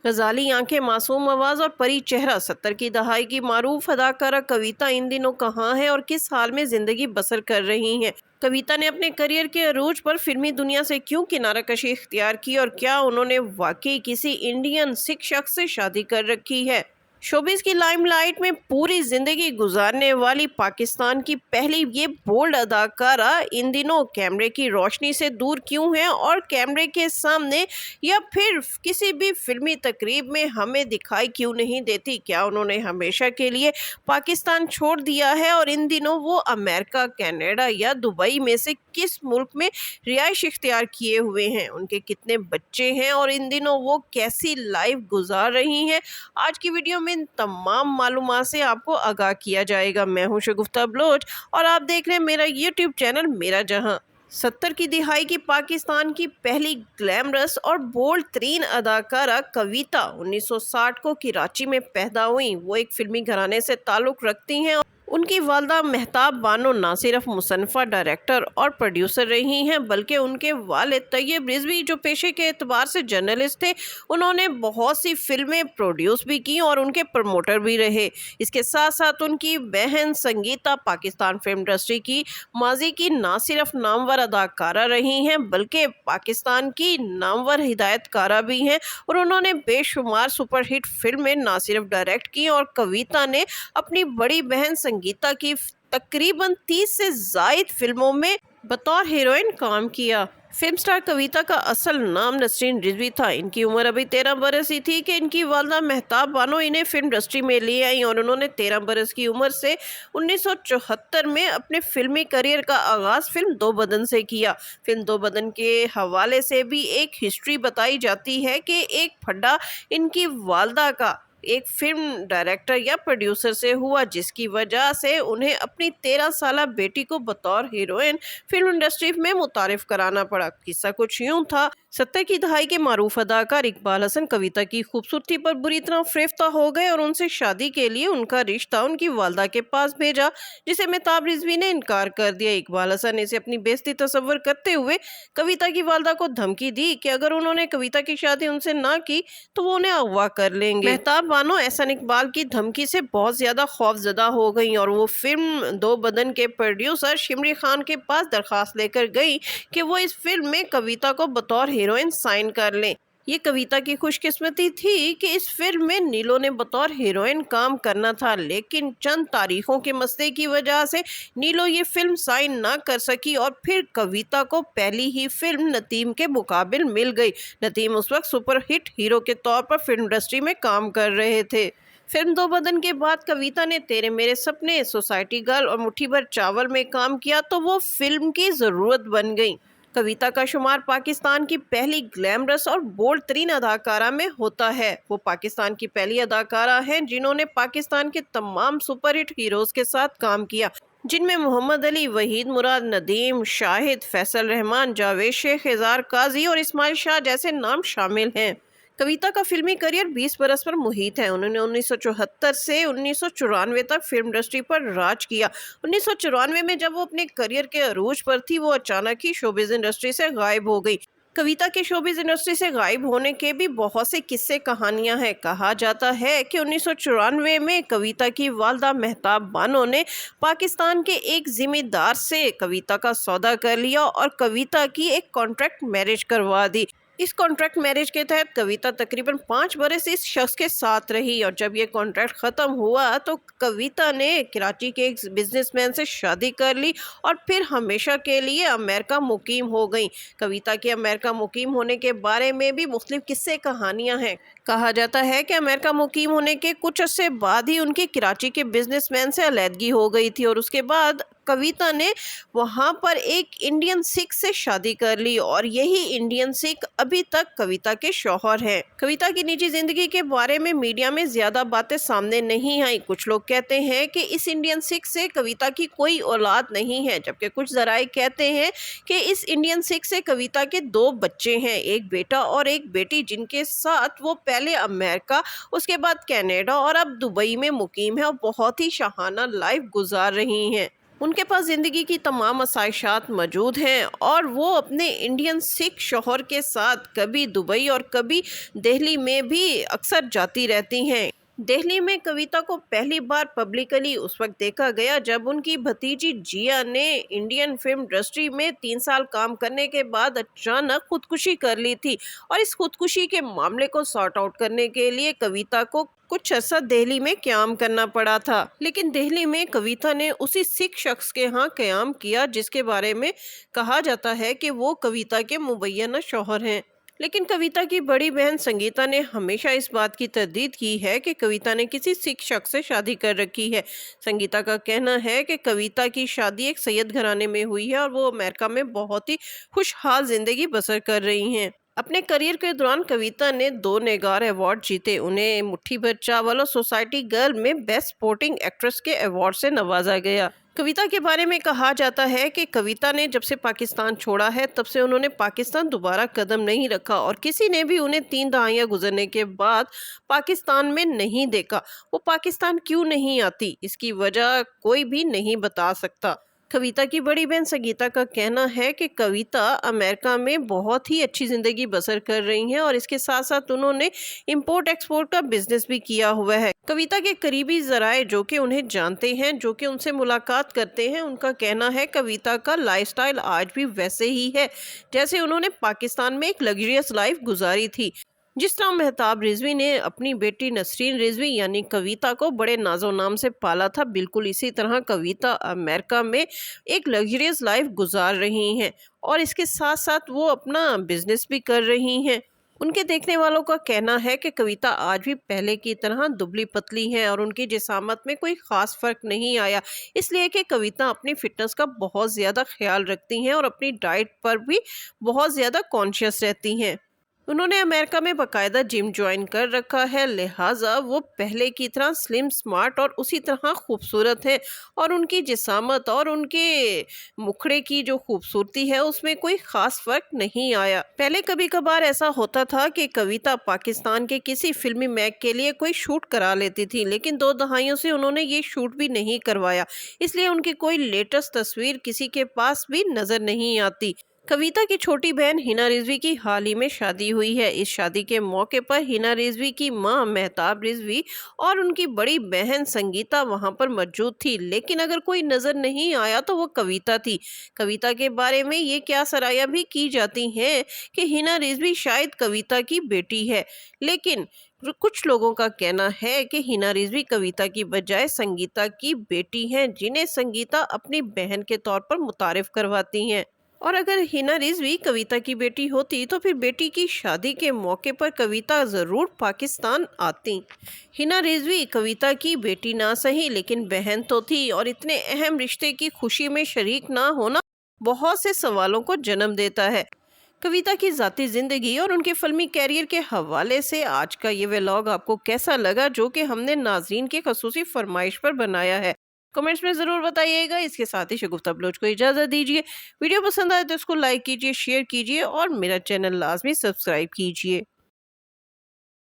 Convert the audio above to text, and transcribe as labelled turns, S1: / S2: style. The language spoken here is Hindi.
S1: गजाली आंखें, मासूम आवाज और परी चेहरा। 70 की दहाई की मारूफ अदाकारा कविता इन दिनों कहाँ है और किस हाल में जिंदगी बसर कर रही हैं? कविता ने अपने करियर के अरूज पर फिल्मी दुनिया से क्यों किनारा कशी इख्तियार की और क्या उन्होंने वाकई किसी इंडियन सिख शख्स से शादी कर रखी है? शोबिस की लाइमलाइट में पूरी जिंदगी गुजारने वाली पाकिस्तान की पहली ये बोल्ड अदाकारा इन दिनों कैमरे की रोशनी से दूर क्यों है और कैमरे के सामने या फिर किसी भी फिल्मी तकरीब में हमें दिखाई क्यों नहीं देती? क्या उन्होंने हमेशा के लिए पाकिस्तान छोड़ दिया है और इन दिनों वो अमेरिका, कनाडा या दुबई में से किस मुल्क में रिहाइश इख्तियार किए हुए हैं? उनके कितने बच्चे हैं और इन दिनों वो कैसी लाइफ गुजार रही हैं? आज की वीडियो में इन तमाम मालूमात से आपको आगाह किया जाएगा। मैं हूं शगुफ्ता बलोच और आप देख रहे हैं मेरा यूट्यूब चैनल मेरा जहां। 70 की दिहाई की पाकिस्तान की पहली ग्लैमरस और बोल्ड तरीन अदाकारा कविता 1960 को कराची में पैदा हुई। वो एक फिल्मी घराने से ताल्लुक़ रखती हैं। उनकी वालदा मेहताब बानो ना सिर्फ मुसन्फ़ा, डायरेक्टर और प्रोड्यूसर रही हैं बल्कि उनके वालिद तैयब रिजवी जो पेशे के एतबार से जर्नलिस्ट थे, उन्होंने बहुत सी फिल्में प्रोड्यूस भी की और उनके प्रमोटर भी रहे। इसके साथ साथ उनकी बहन संगीता पाकिस्तान फिल्म इंडस्ट्री की माजी की ना सिर्फ नामवर अदाकारा रही हैं बल्कि पाकिस्तान की नामवर हिदायतकारा भी हैं और उन्होंने बेशुमार सुपरहिट फिल्में ना सिर्फ डायरेक्ट की और कविता ने अपनी बड़ी बहन संगीता की तकरीबन 30 से ज़ायद फिल्मों में बतौर हीरोइन काम किया। फिल्म स्टार कविता का असल नाम नसरीन रिजवी था। इनकी उम्र अभी 13 बरस ही थी कि इनकी वालदा मेहताब बानो इन्हें फिल्म इंडस्ट्री में ले आई और उन्होंने 13 बरस की उम्र से 1974 में अपने फिल्मी करियर का आगाज़ फिल्म दो बदन से किया। फिल्म दो बदन के हवाले से भी एक हिस्ट्री बताई जाती है कि एक फड्डा इनकी वालदा का एक फिल्म डायरेक्टर या प्रोड्यूसर से हुआ जिसकी वजह से उन्हें अपनी 13 साला बेटी को बतौर हीरोइन फिल्म इंडस्ट्री में मुतारिफ कराना पड़ा। किस्सा कुछ यूं था। 70 की दहाई के मारूफ अदाकार इकबाल हसन कविता की खूबसूरती पर बुरी तरह फ़रेफ्ता हो गए और उनसे शादी के लिए उनका रिश्ता उनकी वालदा के पास भेजा, जिसे मेहताब रिजवी ने इनकार कर दिया। इकबाल हसन ने इसे अपनी बेइज्जती तस्वर करते हुए कविता की वालदा को धमकी दी कि अगर उन्होंने कविता की शादी उनसे ना की तो वो उन्हें अगवा कर लेंगे। मेहताब बानो एहसन इकबाल की धमकी से बहुत ज्यादा खौफजदा हो गई और वो फिल्म दो बदन के प्रोड्यूसर शिमरी खान के पास दरखास्त लेकर गई कि वो इस फिल्म में कविता को बतौर हीरोइन साइन कर लें। ये कविता की खुशकिस्मती थी कि इस फिल्म में नीलो ने बतौर हीरोइन काम करना था, लेकिन चंद तारीखों के मसले की वजह से नीलो ये फिल्म साइन ना कर सकी और फिर कविता को पहली ही फिल्म नतीम के मुकाबिल मिल गई। नतीम उस वक्त सुपरहिट हीरो के तौर पर फिल्म इंडस्ट्री में काम कर रहे थे। फिल्म दो बदन के बाद कविता ने तेरे मेरे सपने, सोसाइटी गर्ल और मुट्ठी भर चावल में काम किया तो वो फिल्म की ज़रूरत बन गई। कविता का शुमार पाकिस्तान की पहली ग्लैमरस और बोल्ड तरीन अदाकारा में होता है। वो पाकिस्तान की पहली अदाकारा हैं जिन्होंने पाकिस्तान के तमाम सुपरहिट हीरोज के साथ काम किया, जिनमें मोहम्मद अली, वहीद मुराद, नदीम, शाहिद, फैसल रहमान, जावेद शेख, एजार काजी और इस्माइल शाह जैसे नाम शामिल हैं। कविता का फिल्मी करियर 20 बरस पर मुहित है। उन्होंने 1974 से 1994 तक फिल्म इंडस्ट्री पर राज किया। 1994 में जब वो अपने करियर के अरूज पर थी, वो अचानक ही शोबिज इंडस्ट्री से गायब हो गई। कविता के शोबिज इंडस्ट्री से गायब होने के भी बहुत से किस्से कहानियां हैं। कहा जाता है कि 1994 में कविता की वालदा मेहताब बानो ने पाकिस्तान के एक जिम्मेदार से कविता का सौदा कर लिया और कविता की एक कॉन्ट्रैक्ट मैरिज करवा दी। इस कॉन्ट्रैक्ट मैरिज के तहत कविता तकरीबन 5 बरस इस शख्स के साथ रही और जब ये कॉन्ट्रैक्ट ख़त्म हुआ तो कविता ने कराची के एक बिजनेसमैन से शादी कर ली और फिर हमेशा के लिए अमेरिका मुकीम हो गई। कविता के अमेरिका मुकीम होने के बारे में भी मुख्तलिफ किस्से कहानियाँ हैं। कहा जाता है कि अमेरिका मुकीम होने के कुछ अरसे बाद ही उनकी कराची के बिजनेसमैन से अलहदगी हो गई थी और उसके बाद कविता ने वहां पर एक इंडियन सिख से शादी कर ली और यही इंडियन सिख अभी तक कविता के शौहर हैं। कविता की निजी जिंदगी के बारे में मीडिया में ज्यादा बातें सामने नहीं आई। कुछ लोग कहते हैं कि इस इंडियन सिख से कविता की कोई औलाद नहीं है, जबकि कुछ जराए कहते हैं कि इस इंडियन सिख से कविता के 2 बच्चे हैं, एक बेटा और एक बेटी, जिनके साथ वो पहले अमेरिका, उसके बाद कनाडा और अब दुबई में मुकीम है और बहुत ही शाहाना लाइफ गुजार रही हैं। उनके पास ज़िंदगी की तमाम आसाइशात मौजूद हैं और वो अपने इंडियन सिख शौहर के साथ कभी दुबई और कभी दिल्ली में भी अक्सर जाती रहती हैं। दिल्ली में कविता को पहली बार पब्लिकली उस वक्त देखा गया जब उनकी भतीजी जिया ने इंडियन फिल्म इंडस्ट्री में 3 साल काम करने के बाद अचानक खुदकुशी कर ली थी और इस खुदकुशी के मामले को सॉर्ट आउट करने के लिए कविता को कुछ ऐसा दिल्ली में क्याम करना पड़ा था। लेकिन दिल्ली में कविता ने उसी सिख शख्स के यहाँ क्याम किया जिसके बारे में कहा जाता है कि वो कविता के मुबैना शौहर हैं। लेकिन कविता की बड़ी बहन संगीता ने हमेशा इस बात की तरदीद की है कि कविता ने किसी सिख शख्स से शादी कर रखी है। संगीता का कहना है कि कविता की शादी एक सैयद घराने में हुई है और वो अमेरिका में बहुत ही खुशहाल जिंदगी बसर कर रही हैं। अपने करियर के दौरान कविता ने 2 नेगार अवार्ड जीते। उन्हें मुट्ठी भर चावल और सोसाइटी गर्ल में बेस्ट सपोर्टिंग एक्ट्रेस के अवार्ड से नवाजा गया। कविता के बारे में कहा जाता है कि कविता ने जब से पाकिस्तान छोड़ा है तब से उन्होंने पाकिस्तान दोबारा कदम नहीं रखा और किसी ने भी उन्हें 3 दहाइयां गुजरने के बाद पाकिस्तान में नहीं देखा। वो पाकिस्तान क्यों नहीं आती, इसकी वजह कोई भी नहीं बता सकता। कविता की बड़ी बहन संगीता का कहना है कि कविता अमेरिका में बहुत ही अच्छी ज़िंदगी बसर कर रही हैं और इसके साथ साथ उन्होंने इंपोर्ट एक्सपोर्ट का बिजनेस भी किया हुआ है। कविता के करीबी जराए जो कि उन्हें जानते हैं, जो कि उनसे मुलाकात करते हैं, उनका कहना है कविता का लाइफस्टाइल आज भी वैसे ही है जैसे उन्होंने पाकिस्तान में एक लग्जरियस लाइफ गुजारी थी। जिस तरह मेहताब रिजवी ने अपनी बेटी नसरीन रिजवी यानी कविता को बड़े नाजो नाम से पाला था, बिल्कुल इसी तरह कविता अमेरिका में एक लग्जरियस लाइफ गुजार रही हैं और इसके साथ साथ वो अपना बिजनेस भी कर रही हैं। उनके देखने वालों का कहना है कि कविता आज भी पहले की तरह दुबली पतली हैं और उनकी जिसामत में कोई ख़ास फ़र्क नहीं आया, इसलिए कि कविता अपनी फ़िटनेस का बहुत ज़्यादा ख्याल रखती हैं और अपनी डाइट पर भी बहुत ज़्यादा कॉन्शियस रहती हैं। उन्होंने अमेरिका में बाकायदा जिम ज्वाइन कर रखा है, लिहाजा वो पहले की तरह स्लिम स्मार्ट और उसी तरह खूबसूरत हैं और उनकी जिसामत और उनके मुखड़े की जो खूबसूरती है उसमें कोई ख़ास फ़र्क नहीं आया। पहले कभी कभार ऐसा होता था कि कविता पाकिस्तान के किसी फिल्मी मैग के लिए कोई शूट करा लेती थी, लेकिन 2 दहाइयों से उन्होंने ये शूट भी नहीं करवाया, इसलिए उनकी कोई लेटेस्ट तस्वीर किसी के पास भी नज़र नहीं आती। कविता की छोटी बहन हिना रिजवी की हाल ही में शादी हुई है। इस शादी के मौके पर हिना रिजवी की मां मेहताब रिजवी और उनकी बड़ी बहन संगीता वहां पर मौजूद थी, लेकिन अगर कोई नजर नहीं आया तो वो कविता थी। कविता के बारे में ये क्या सराया भी की जाती हैं कि हिना रिजवी शायद कविता की बेटी है, लेकिन कुछ लोगों का कहना है कि हिना रिजवी कविता की बजाय संगीता की बेटी हैं, जिन्हें संगीता अपनी बहन के तौर पर मुतारिफ करवाती हैं। और अगर हिना रिजवी कविता की बेटी होती तो फिर बेटी की शादी के मौके पर कविता ज़रूर पाकिस्तान आती। हिना रिजवी कविता की बेटी ना सही लेकिन बहन तो थी और इतने अहम रिश्ते की खुशी में शरीक ना होना बहुत से सवालों को जन्म देता है। कविता की ज़ाती ज़िंदगी और उनके फिल्मी कैरियर के हवाले से आज का ये व्लॉग आपको कैसा लगा, जो कि हमने नाज़रीन की ख़ुसूसी फरमाइश पर बनाया है, कमेंट्स में ज़रूर बताइएगा। इसके साथ ही शगुफ्ता बलोच को इजाज़त दीजिए। वीडियो पसंद आए तो इसको लाइक कीजिए, शेयर कीजिए और मेरा चैनल लाजमी सब्सक्राइब कीजिए।